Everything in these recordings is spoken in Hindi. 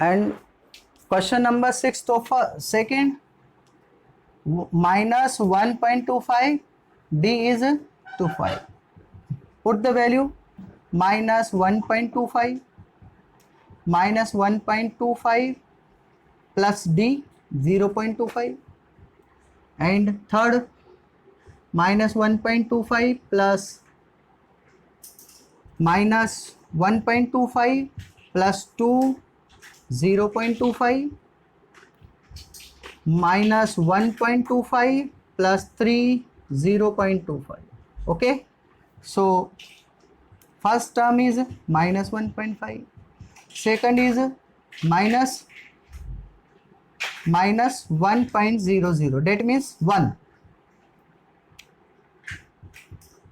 And question number 6 of second, minus 1.25, D is 25. Put the value minus 1.25 minus 1.25 plus D 0.25, and third minus 1.25 plus minus 1.25 plus 2 0.25 minus 1.25 plus 3 0.25. Okay, so first term is minus 1.5, second is minus 1.00, that means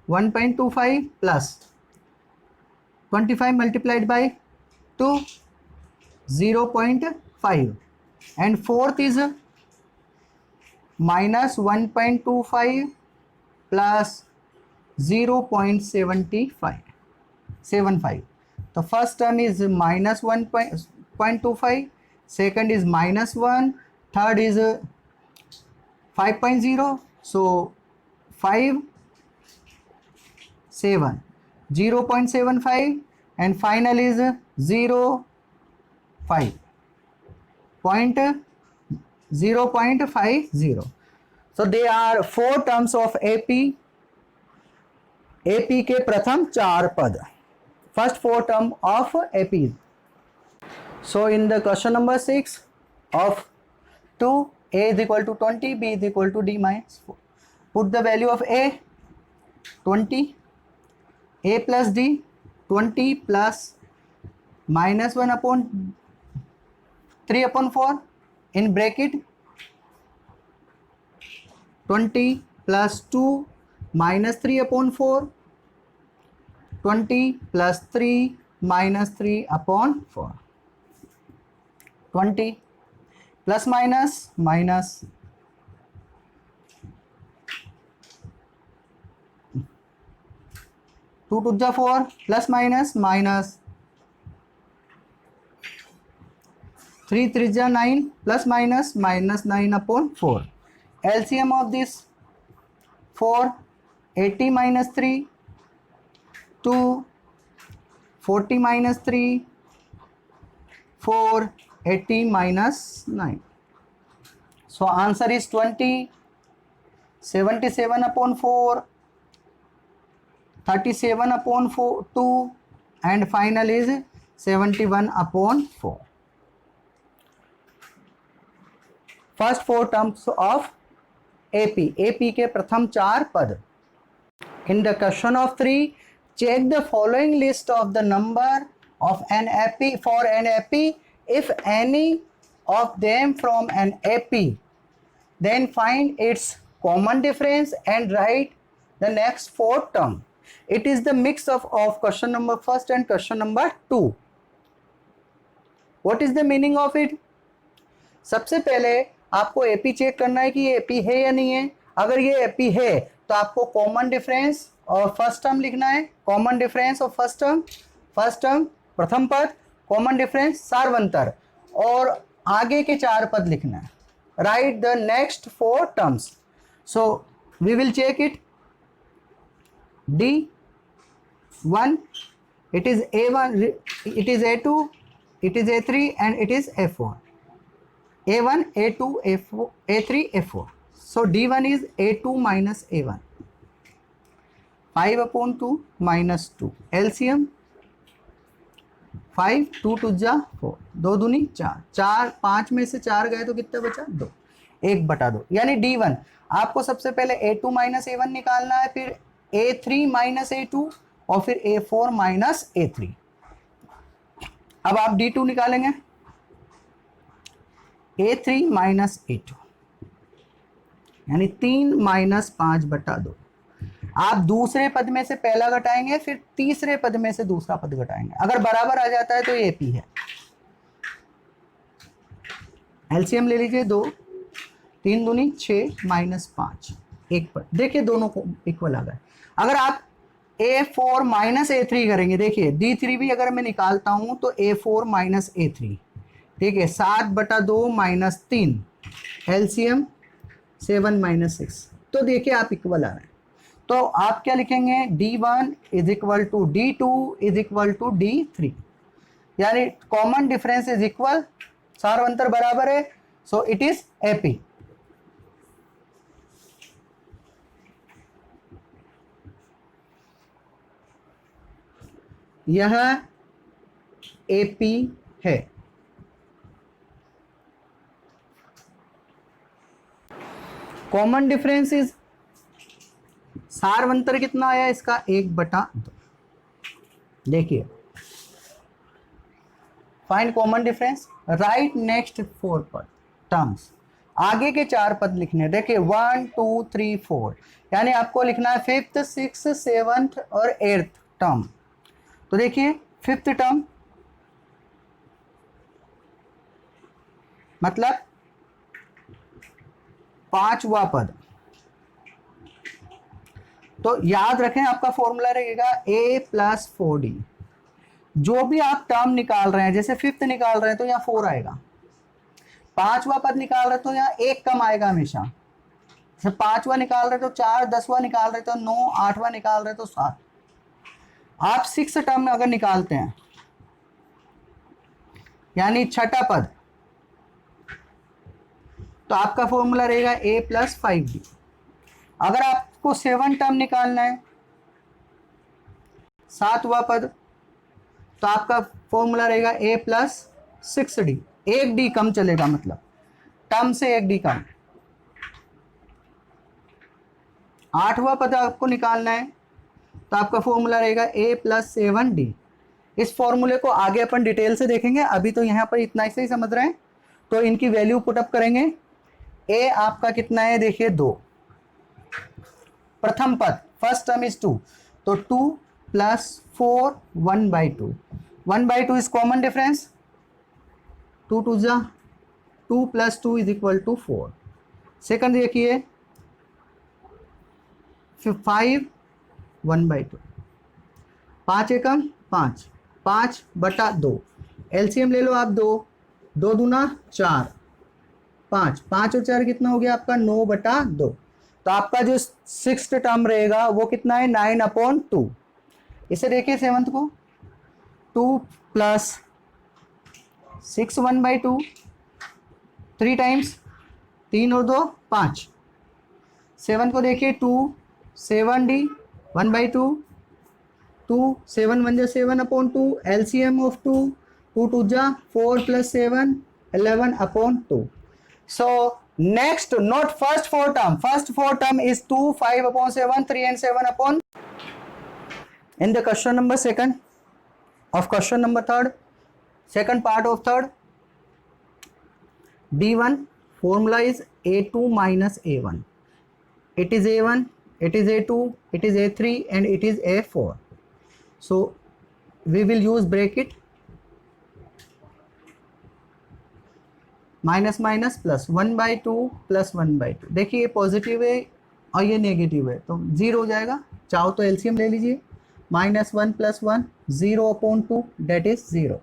1.25 plus 25 multiplied by 2 0.5, and fourth is minus 1.25 plus 0.75. The first term is minus 1.25, second is minus 1, third is 5.0, so 5 7 0.75, and final is 0.50. So they are four terms of AP के प्रथम चार पद, first four term of AP. So in the question number 6 of 2, A is equal to 20, B is equal to D minus 4. Put the value of A 20, A plus D 20 plus minus 1 upon 3 upon 4 in bracket 20 plus 2 minus 3 upon 4, 20 plus 3 minus 3 upon 4, 20 plus minus 2 to the 4 plus minus 3 3 9 plus minus 9 upon 4. LCM of this 4, 80 minus 3, 2, 40 minus 3, 4, 80 minus 9. So answer is 20, 77 upon 4, 37 upon 4, 2, and final is 71 upon 4. First four terms of AP के प्रथम चार पद. In the question of 3, check the following list of the number of an AP for an AP. If any of them from an AP, then find its common difference and write the next four term. It is the mix of question number 1 and question number 2. What is the meaning of it? सबसे पहले आपको एपी चेक करना है कि ये एपी है या नहीं है. अगर ये एपी है तो आपको कॉमन डिफरेंस और फर्स्ट टर्म लिखना है. कॉमन डिफरेंस और फर्स्ट टर्म प्रथम पद, कॉमन डिफरेंस सार्वंतर, और आगे के चार पद लिखना है. Write the next four terms. So we will check it. D1, it is A1, it is A2, it is A3, and it is A4. A1, A2, A4, A3, A4. So D1 is A2 minus A1. 5 upon 2 minus 2. LCM 5, 2 to 4, 2 दूनी 4, 5 में से 4 गए तो कितना बचा? 2, 1/2. यानी D1 आपको सबसे पहले A2 माइनस A1 निकालना है, फिर A3 माइनस A2, और फिर A4 माइनस A3. अब आप D2 निकालेंगे. A3 माइनस A2 यानी 3 माइनस 5/2. आप दूसरे पद में से पहला घटाएंगे, फिर तीसरे पद में से दूसरा पद घटाएंगे. अगर बराबर आ जाता है तो ये AP है. एलसीएम ले लीजिए. 2, 3 दूनी 6 माइनस 5, 1 पद. देखिए दोनों को इक्वल आ गए. अगर आप A4 माइनस A3 करेंगे, देखिए D3 भी अगर मैं निकालता हूं तो A4 माइनस A3 ठीक है, 7/2 माइनस 3, एलसीएम 7 माइनस 6। तो देखिए आप इक्वल आ रहे हैं, तो आप क्या लिखेंगे, D1 is equal to D2 is equal to D3, यानी कॉमन डिफरेंस इज इक्वल, सार्वंतर बराबर है, सो इट इज AP। यह AP है। कॉमन डिफरेंस इज, सार्वंतर कितना आया इसका, 1/2। देखिए, find common difference, write next 4 पद टर्म्स, आगे के 4 पद लिखने। देखिए 1 2 3 4, यानी आपको लिखना है 5th 6th 7th और 8th टर्म। तो देखिए 5th टर्म मतलब 5वां पद, तो याद रखें आपका फॉर्मूला रहेगा A प्लस 4D। जो भी आप टर्म निकाल रहे हैं, जैसे 5th निकाल रहे हैं तो यहाँ 4 आएगा, 5वां पद निकाल रहे हैं तो यहाँ 1 कम आएगा हमेशा, जैसे 5वां निकाल रहे तो 4, 10वां निकाल रहे तो 9, 8वां निकाल रहे तो 7। आप 6 टर्म में अगर निकालते हैं, यानी 6ठा पद, तो आपका फॉर्मूला रहेगा A प्लस 5D। अगर आपको 7 टर्म निकालना है, 7वां पद, तो आपका फॉर्मूला रहेगा A प्लस 6D, 1D कम चलेगा, मतलब टर्म से 1D कम। 8वां पद आपको निकालना है, तो आपका फॉर्मूला रहेगा A प्लस 7D। इस फॉर्मूले को आगे अपन डिटेल से देखेंगे, अभी तो यहाँ पर इतना ही समझ रहे हैं। तो इनकी वैल्यू पुटअप करेंगे। A आपका कितना है, देखिए 2, प्रथम पद फर्स्ट टर्म इज 2, तो 2 प्लस 4 1/2, 1/2 इज कॉमन डिफरेंस, 2 2 जा 2 plus 2 is equal to 4। Second देखिए 5 1/2, 5 एकम 5, 5/2, एलसीएम ले लो आप, 2 2 दूना 4, 5 5 और 4 कितना हो गया आपका, 9/2। तो आपका जो 6th टर्म रहेगा वो कितना है, 9/2। इसे देखिए 7th को, 2 प्लस 6 1/2, 3 टाइम्स, 3 और 2 5। 7 को देखिए 2 7D 1/2, 2 7 1 7/2, LCM of 2 2 2 जा 4 plus 7 11/2। So next, not first 4 term, first 4 term is 2 5/7, 3 and 7/. In the question number 2 of question number 3, second part of 3rd, D1 formula is A2 minus A1. It is A1, it is A2, it is A3 and it is A4. So we will use bracket, minus minus plus 1/2 plus 1/2। देखिए ये पॉजिटिव है और ये नेगेटिव है, तो 0 हो जाएगा। चाहो तो एलसीएम ले लीजिए, -1 + 1 0/2, that is 0।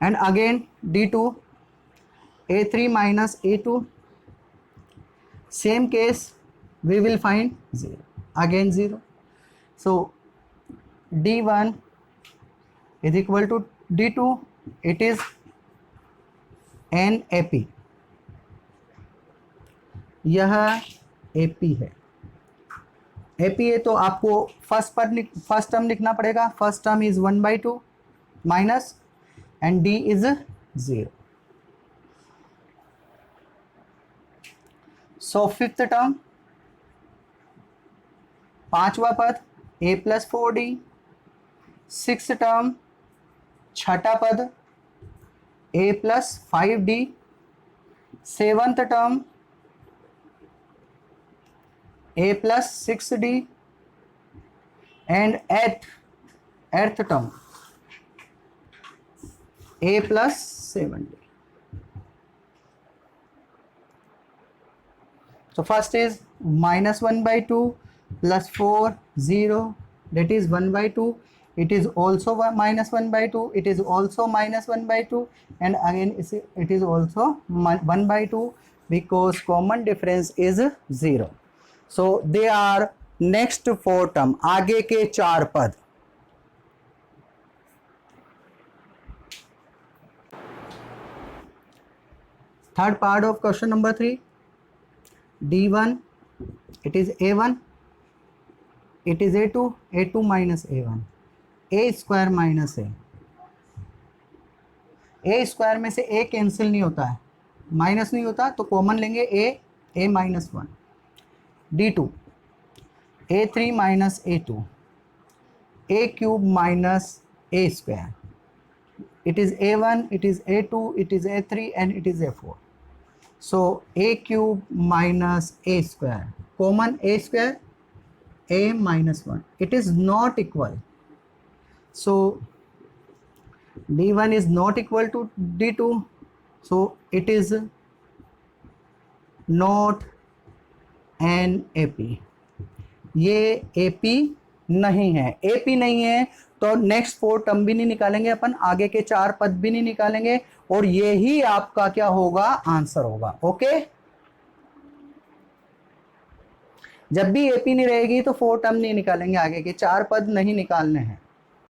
And again D2 A3 minus A2, same case we will find 0, again 0। So D1 is equal to D2, it is NAP, यह AP है। AP है तो आपको फर्स्ट टर्म लिखना पड़ेगा। First term is 1/2 minus and D is 0। So 5th term, 5वां पद A plus 4D, 6th term 6ठा पद A plus 5D, 7th term A plus 6D and 8th term A plus 7D। So first is -1/2 plus 4 0, that is 1/2, it is also minus 1 by 2, it is also minus 1 by 2, and again it is also 1 by 2, because common difference is 0. so they are next 4 term, आगे के 4 पद. Third part of question number 3, d1, it is a1, it is a2, a2 minus a1, a square minus a square में से ए कैंसिल नहीं होता है, माइनस नहीं होता, तो कॉमन लेंगे a minus 1, d2 a3 minus a2, a cube minus a square, it is a1, it is a2, it is a3 and it is a4. so a cube minus a square, common a square, a minus 1, it is not equal. so d1 is not equal to d2, so it is not an AP. ये AP नहीं है, AP नहीं है तो नेक्स्ट 4 टर्म भी नहीं निकालेंगे अपन, आगे के 4 पद भी नहीं निकालेंगे, और ये ही आपका क्या होगा, आंसर होगा. ओके, जब भी AP नहीं रहेगी तो 4 टर्म नहीं निकालेंगे, आगे के 4 पद नहीं निकालने हैं.